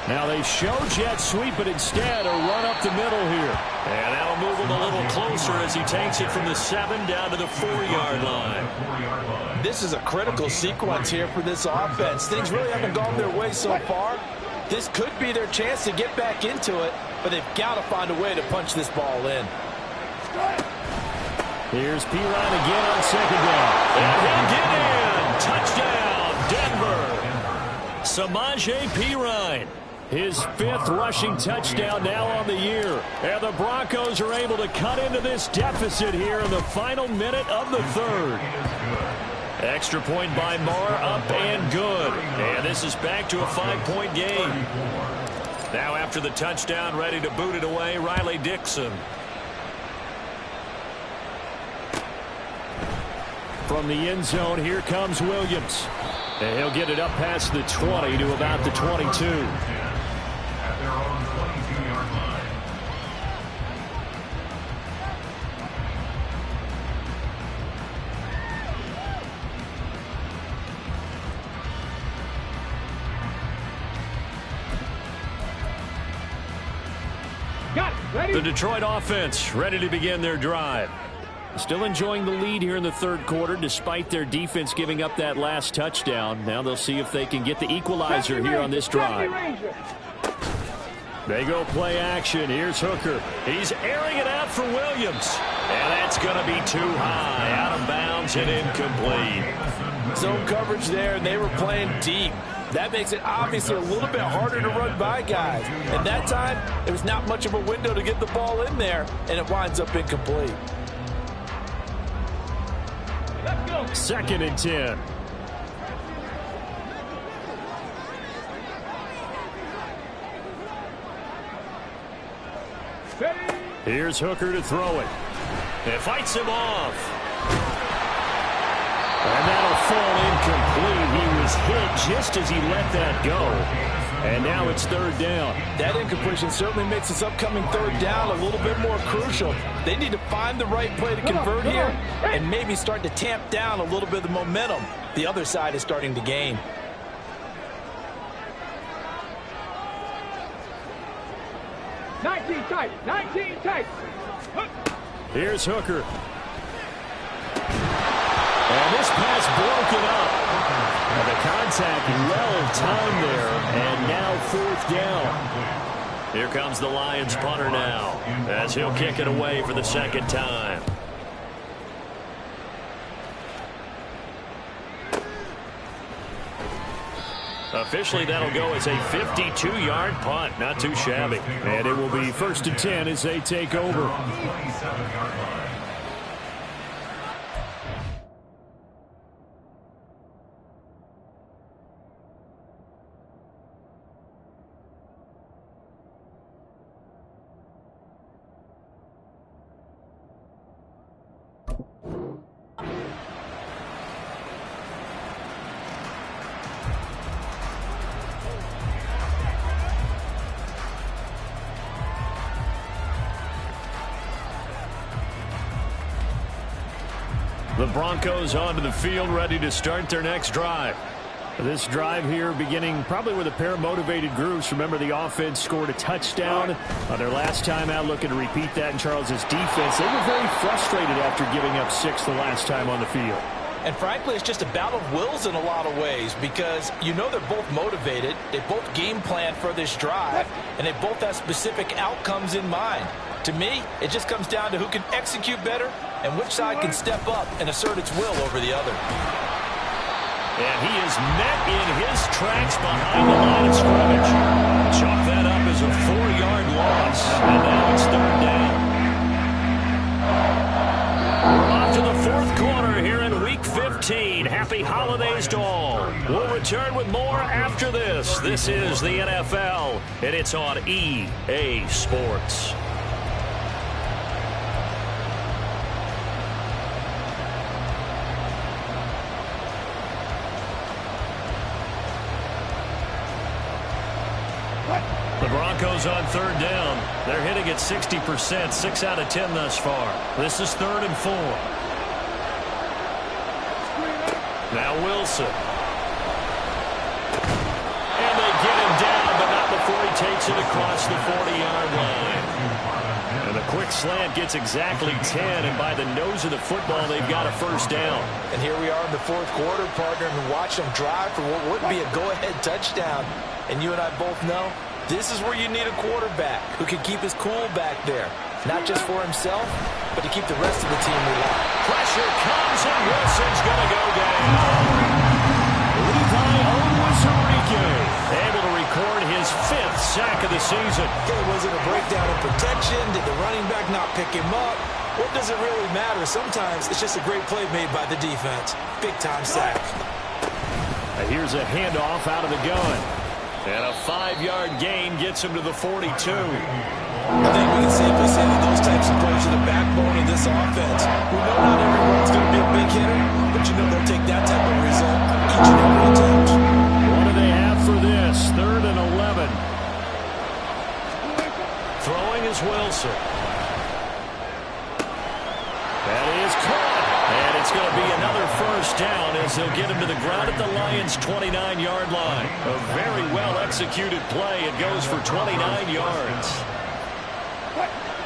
Now they show jet sweep, but instead a run up the middle here. And that'll move him a little closer as he takes it from the 7 down to the 4-yard line. This is a critical sequence here for this offense. Things really haven't gone their way so far. This could be their chance to get back into it, but they've got to find a way to punch this ball in. Here's Pirine again on 2nd down. And he'll get in. Touchdown, Denver. Samaje Pirine. His 5th rushing touchdown now on the year. And the Broncos are able to cut into this deficit here in the final minute of the 3rd. Extra point by Marr, up and good. And this is back to a 5-point game. Now after the touchdown, ready to boot it away, Riley Dixon. From the end zone, here comes Williams. And he'll get it up past the 20 to about the 22. At their own 22-yard line. Got it. Ready? The Detroit offense ready to begin their drive. Still enjoying the lead here in the 3rd quarter despite their defense giving up that last touchdown. Now they'll see if they can get the equalizer here on this drive. They go play action. Here's Hooker. He's airing it out for Williams. And that's going to be too high. Out of bounds and incomplete. Zone coverage there, and they were playing deep. That makes it obviously a little bit harder to run by guys. And that time, there was not much of a window to get the ball in there, and it winds up incomplete. 2nd and 10. Here's Hooker to throw it. It fights him off. And that'll fall incomplete. He was hit just as he let that go. And now it's 3rd down. That incompletion certainly makes this upcoming 3rd down a little bit more crucial. They need to find the right play to convert here and maybe start to tamp down a little bit of the momentum the other side is starting to gain. Tight. 19 tight. Here's Hooker. And this pass broken up. And the contact well timed there. And now 4th down. Here comes the Lions punter now as he'll kick it away for the 2nd time. Officially, that'll go as a 52-yard punt. Not too shabby. And it will be 1st and 10 as they take over. 27-yard line. The Broncos onto the field, ready to start their next drive. This drive here beginning probably with a pair of motivated groups. Remember, the offense scored a touchdown on their last time out, looking to repeat that in Charles's defense. They were very frustrated after giving up 6 the last time on the field. And frankly, it's just a battle of wills in a lot of ways because you know they're both motivated, they both game plan for this drive, and they both have specific outcomes in mind. To me, it just comes down to who can execute better and which side can step up and assert its will over the other. And he is met in his tracks behind the line of scrimmage. Chalk that up as a 4-yard loss, and now it's 3rd down. We're off to the 4th quarter here in Week 15. Happy holidays to all. We'll return with more after this. This is the NFL, and it's on EA Sports. The Broncos on 3rd down. They're hitting at 60%, 6 out of 10 thus far. This is 3rd and 4. Now Wilson. And they get him down, but not before he takes it across the 40-yard line. And a quick slant gets exactly 10, and by the nose of the football, they've got a 1st down. And here we are in the 4th quarter, partner, and watch them drive for what would be a go-ahead touchdown. And you and I both know this is where you need a quarterback who can keep his cool back there, not just for himself, but to keep the rest of the team alive. Pressure comes, and Wilson's going to go down. Levi Onwuzurike able to record his 5th sack of the season. Okay, was it a breakdown in protection? Did the running back not pick him up? What does it really matter? Sometimes it's just a great play made by the defense. Big-time sack. Here's a handoff out of the gun. And a 5-yard gain gets him to the 42. I think we can safely say that those types of plays are the backbone of this offense. We know not everyone's going to be a big hitter, but you know they'll take that type of result each and every attempt. What do they have for this? 3rd and 11. Throwing is Wilson. That is caught. And it's going to be another 1st down as they'll get him to the ground at the Lions' 29-yard line. A very well-executed play. It goes for 29 yards.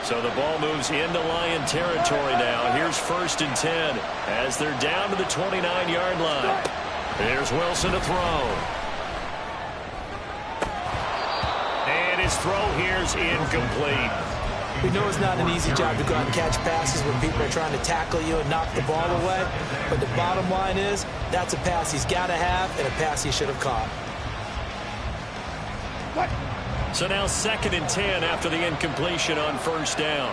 So the ball moves into Lion territory now. Here's 1st and 10 as they're down to the 29-yard line. Here's Wilson to throw. And his throw here's incomplete. We know it's not an easy job to go out and catch passes when people are trying to tackle you and knock the ball away. But the bottom line is, that's a pass he's got to have and a pass he should have caught. So now 2nd and 10 after the incompletion on 1st down.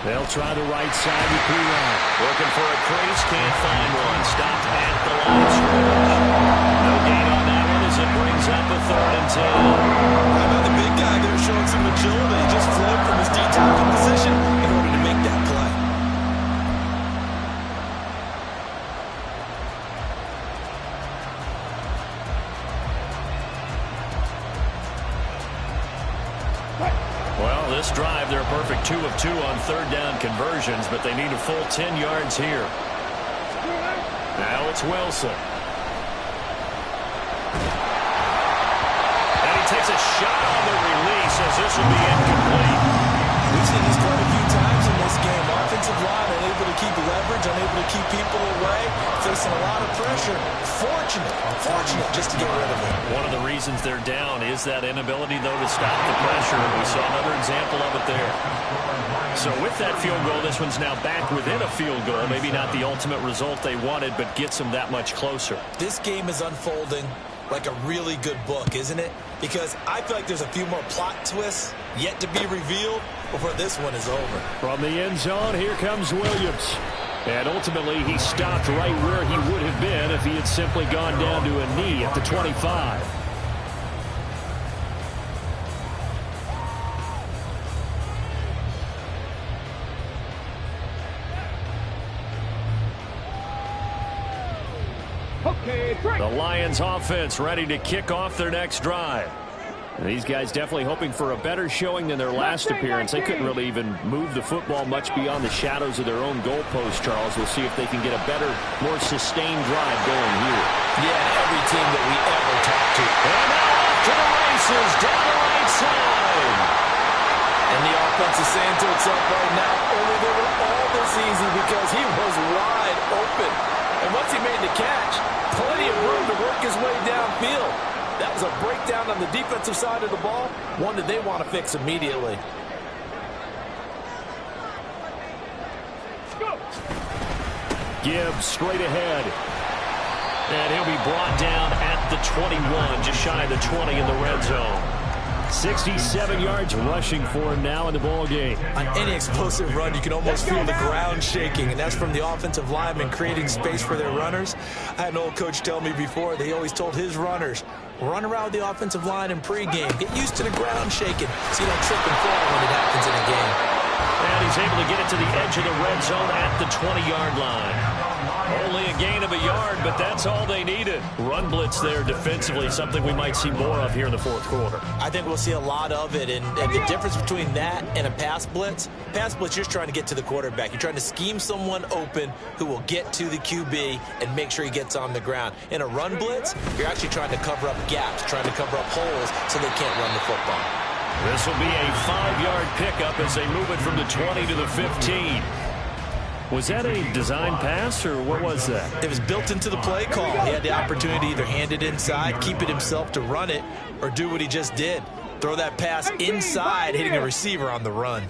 They'll try the right side with P-Ryan. Looking for a crease, can't find one. Stopped at the line of scrimmage. No gain on that one as it brings up a 3rd and 10. How about the big guy there showing some agility? He just flipped from his D-tackle position in order to make that play. Well, this drive, they're a perfect 2 of 2 on 3rd down conversions, but they need a full 10 yards here. Now it's Wilson. And he takes a shot on the release as this will be incomplete. We've seen this quite a few times in this game. Offensive line unable to keep leverage, unable to keep people away, facing a lot of pressure. pressure. Fortunate just to get rid of it. One of the reasons they're down is that inability, though, to stop the pressure. We saw another example of it there. So with that field goal, this one's now back within a field goal. Maybe not the ultimate result they wanted, but gets them that much closer. This game is unfolding like a really good book, isn't it? Because I feel like there's a few more plot twists yet to be revealed before this one is over. From the end zone, here comes Williams. And ultimately, he stopped right where he would have been if he had simply gone down to a knee at the 25. The Lions offense ready to kick off their next drive. And these guys definitely hoping for a better showing than their last appearance. They couldn't really even move the football much beyond the shadows of their own goalpost, Charles. We'll see if they can get a better, more sustained drive going here. Yeah, every team that we ever talked to. And now off to the races down the right side. And the offense is saying to itself right now, only they were all this easy because he was wide open. And once he made the catch, plenty of room to work his way downfield. That was a breakdown on the defensive side of the ball, one that they want to fix immediately. Gibbs straight ahead. And he'll be brought down at the 21, just shy of the 20 in the red zone. 67 yards rushing for him now in the ball game. On any explosive run, you can almost feel the ground shaking, and that's from the offensive linemen creating space for their runners. I had an old coach tell me before, they always told his runners, run around the offensive line in pregame. Get used to the ground shaking so you don't trip and fall when it happens in a game. And he's able to get it to the edge of the red zone at the 20-yard line. Only a gain of a yard, but that's all they needed. Run blitz there defensively, something we might see more of here in the fourth quarter. I think we'll see a lot of it, and the difference between that and a pass blitz, you're just trying to get to the quarterback. You're trying to scheme someone open who will get to the QB and make sure he gets on the ground. In a run blitz, you're actually trying to cover up gaps, trying to cover up holes so they can't run the football. This will be a 5-yard pickup as they move it from the 20 to the 15. Was that a design pass, or what was that? It was built into the play call. He had the opportunity to either hand it inside, keep it himself to run it, or do what he just did. Throw that pass inside, hitting a receiver on the run.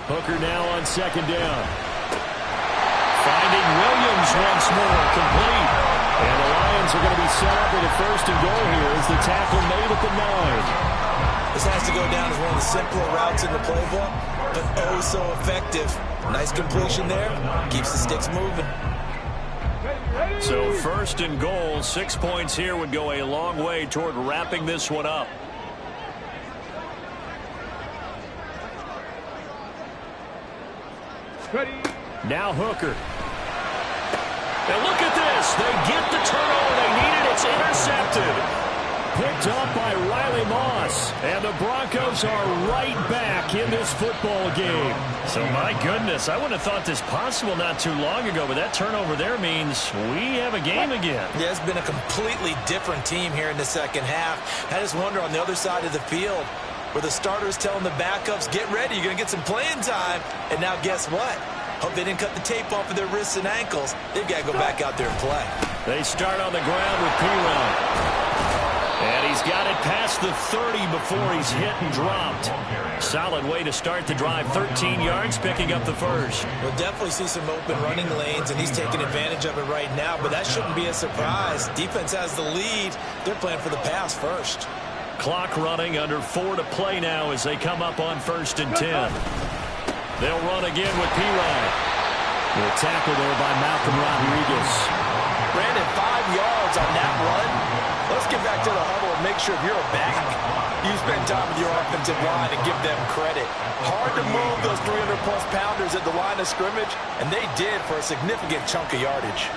Hooker now on second down. Finding Williams once more, complete. And the Lions are going to be set up with a first and goal here as the tackle made at the 9. This has to go down as one of the simpler routes in the playbook, but oh so effective. Nice completion there. Keeps the sticks moving. So first and goal, 6 points here would go a long way toward wrapping this one up. Now Hooker. And look at this. They get the turnover they needed. It's intercepted. Picked up by Riley Moss. And the Broncos are right back in this football game. So, my goodness, I wouldn't have thought this possible not too long ago, but that turnover there means we have a game again. Yeah, it's been a completely different team here in the second half. I just wonder on the other side of the field where the starters telling the backups, get ready, you're going to get some playing time. And now guess what? Hope they didn't cut the tape off of their wrists and ankles. They've got to go back out there and play. They start on the ground with P-Ryan. And he's got it past the 30 before he's hit and dropped. Solid way to start the drive. 13 yards, picking up the first. We'll definitely see some open running lanes, and he's taking advantage of it right now, but that shouldn't be a surprise. Defense has the lead. They're playing for the pass first. Clock running, under 4 to play now as they come up on 1st and 10. They'll run again with P-Ryan. The tackle there by Malcolm Rodriguez. Brandon, 5 yards on that run. Let's get back to the huddle and make sure if you're a back, you spend time with your offensive line and give them credit. Hard to move those 300-plus pounders at the line of scrimmage, and they did for a significant chunk of yardage.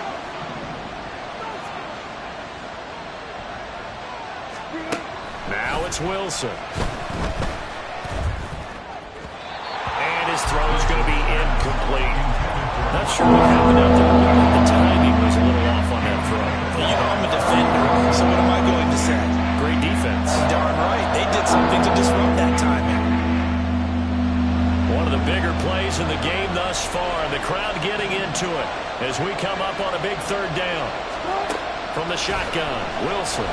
Now it's Wilson. And his throw's going to be incomplete. Not sure what happened out there. The timing was a little off on that throw. You know, I'm a defender, so what am I going to say? Great defense. Darn right. They did something to disrupt that timing. One of the bigger plays in the game thus far. The crowd getting into it as we come up on a big third down. From the shotgun, Wilson.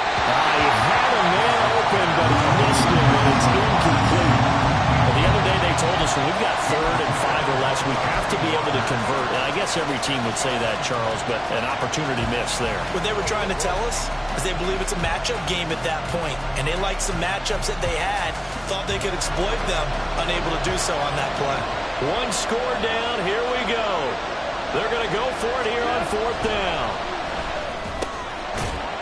He had a man open, but he missed it, and it's incomplete. Well, the other day they told us when we've got 3rd and 5 or less, we have to be able to convert. And I guess every team would say that, Charles, but an opportunity missed there. What they were trying to tell us is they believe it's a matchup game at that point, and they liked some matchups that they had, thought they could exploit them, unable to do so on that play. One score down, here we go. They're going to go for it here on 4th down.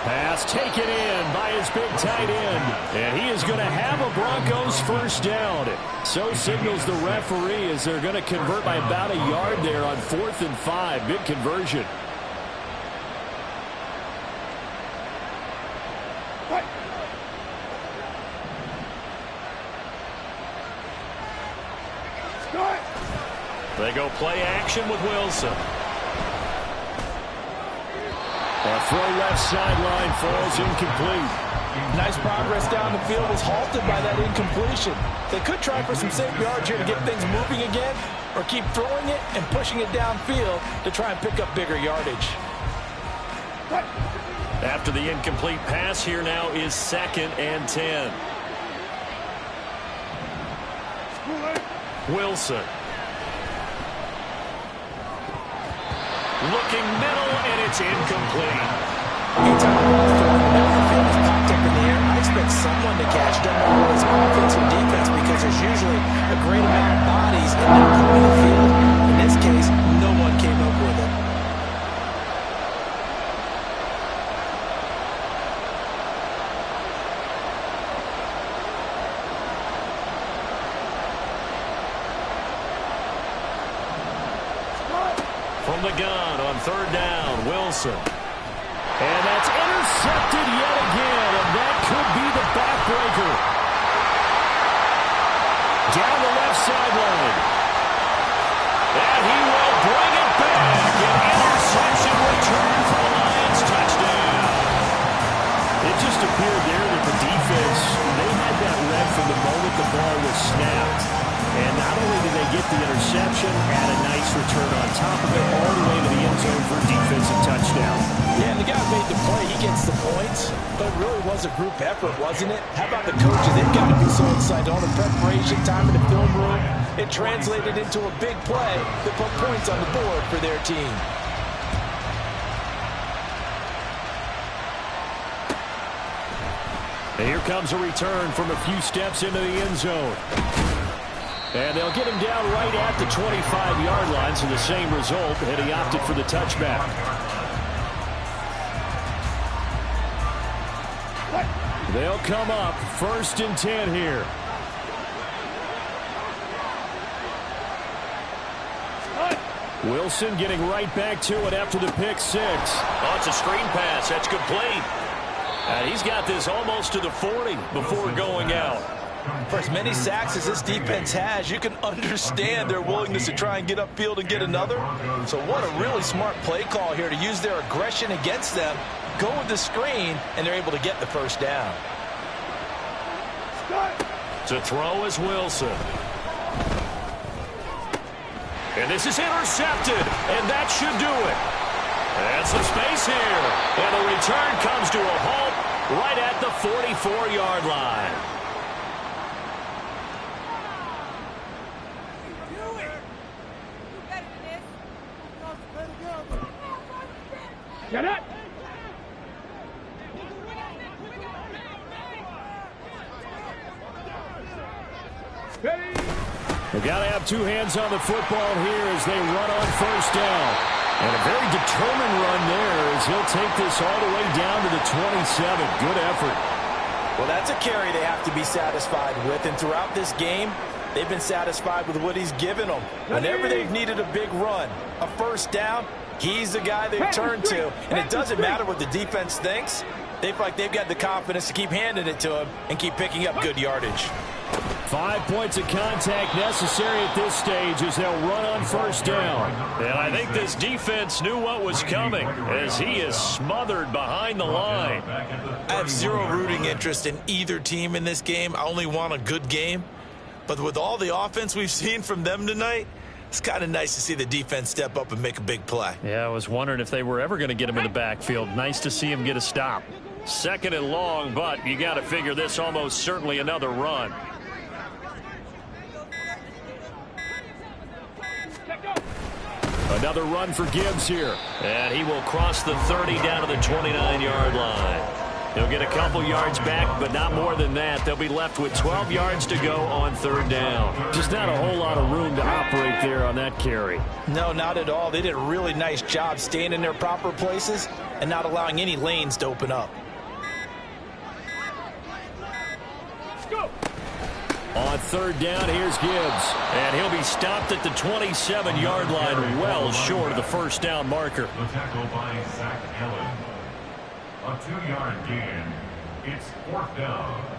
Pass taken in by his big tight end. And he is going to have a Broncos first down. So signals the referee as they're going to convert by about a yard there on 4th and 5. Big conversion. They go play action with Wilson. A throw left sideline falls incomplete. Nice progress down the field was halted by that incompletion. They could try for some safe yards here to get things moving again, or keep throwing it and pushing it downfield to try and pick up bigger yardage. After the incomplete pass, here now is 2nd and 10. Wilson. Looking middle, and it's incomplete. Anytime the ball's thrown in the middle of the field is popped up in the air, I expect someone to catch them, whether it's offense or defense, because there's usually a great amount of bodies in that part of the field. In this case, no one came up with it. From the gun on 3rd down, Wilson. And that's intercepted yet again, and that could be the backbreaker. Down the left sideline. And he will bring it back. An interception return for the Lions. Touchdown. It just appeared there that the defense, they had that read from the moment the ball was snapped. And not only did they get the interception, had a nice return on top of it, all the way to the end zone for a defensive touchdown. Yeah, and the guy made the play. He gets the points. But it really was a group effort, wasn't it? How about the coaches? They've got to be so excited. All the preparation time in the film room, it translated into a big play that put points on the board for their team. And here comes a return from a few steps into the end zone. And they'll get him down right at the 25-yard line, so the same result, and he opted for the touchback. They'll come up 1st and 10 here. Wilson getting right back to it after the pick 6. Oh, it's a screen pass. That's complete. And he's got this almost to the 40 before going out. For as many sacks as this defense has, you can understand their willingness to try and get upfield and get another. So what a really smart play call here to use their aggression against them, go with the screen, and they're able to get the first down. To throw is Wilson. And this is intercepted, and that should do it. And some space here. And the return comes to a halt right at the 44-yard line. Get it! They've got to have two hands on the football here as they run on 1st down. And a very determined run there as he'll take this all the way down to the 27. Good effort. Well, that's a carry they have to be satisfied with. And throughout this game, they've been satisfied with what he's given them. Whenever they've needed a big run, a 1st down, he's the guy they've turned to. And it doesn't matter what the defense thinks. They feel like they've got the confidence to keep handing it to him and keep picking up good yardage. 5 points of contact necessary at this stage as they'll run on 1st down. And I think this defense knew what was coming as he is smothered behind the line. I have zero rooting interest in either team in this game. I only want a good game. But with all the offense we've seen from them tonight, it's kind of nice to see the defense step up and make a big play. Yeah, I was wondering if they were ever going to get him in the backfield. Nice to see him get a stop. 2nd and long, but you got to figure this almost certainly another run. Another run for Gibbs here. And he will cross the 30 down to the 29-yard line. He'll get a couple yards back, but not more than that. They'll be left with 12 yards to go on 3rd down. Just not a whole lot of room to operate there on that carry. No, not at all. They did a really nice job staying in their proper places and not allowing any lanes to open up. On 3rd down, here's Gibbs. And he'll be stopped at the 27-yard line, well short of the 1st down marker. The tackle by Zach Allen. A 2-yard gain. It's 4th down.